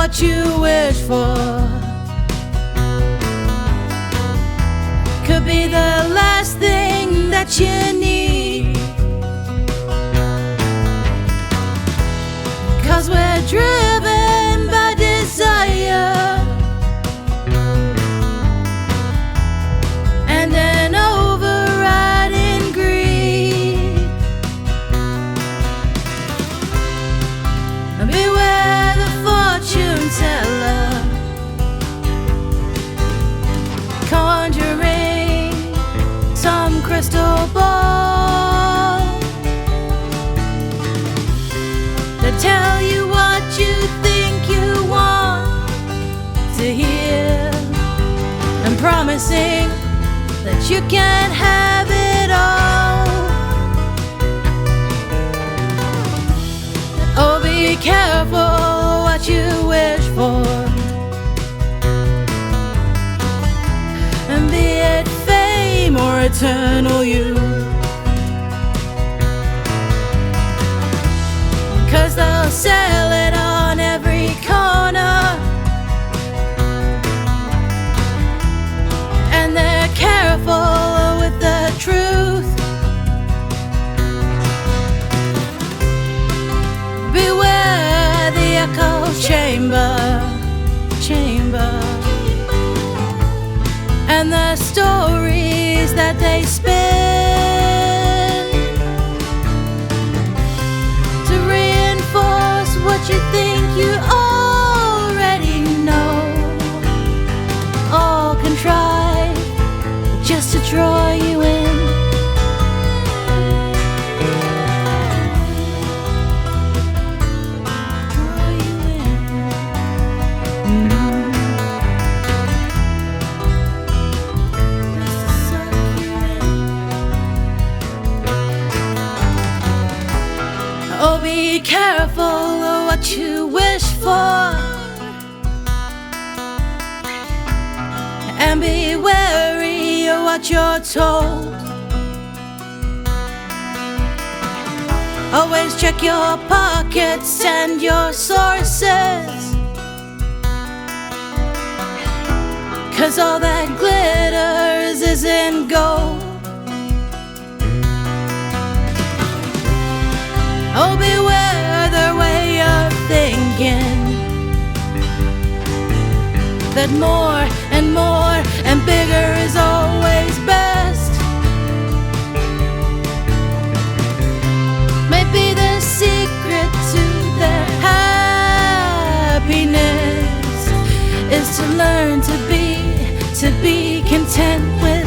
what you wish for could be the last thing that you need. 'Cause we're driven by desire and an overriding greed. Beware the fortune teller conjuring some crystal ball to tell you what you think you want to hear, and promising that you can't have it all. Oh, be careful what you wish for, and be it fame or eternal youth. 'Cause they'll sell it on every corner, and they're careful with the truth. Beware the echo chamber, and the stories that they spin to reinforce what you think you already know, all contrived just to draw you in. Draw you in. Just to suck you in. Oh, be careful of what you wish for, and be wary of what you're told. Always check your pockets and your sources, 'cause all that glitters isn't gold. Oh, beware their way of thinking that more and more and bigger is always best. Maybe the secret to their happiness is to learn to be content with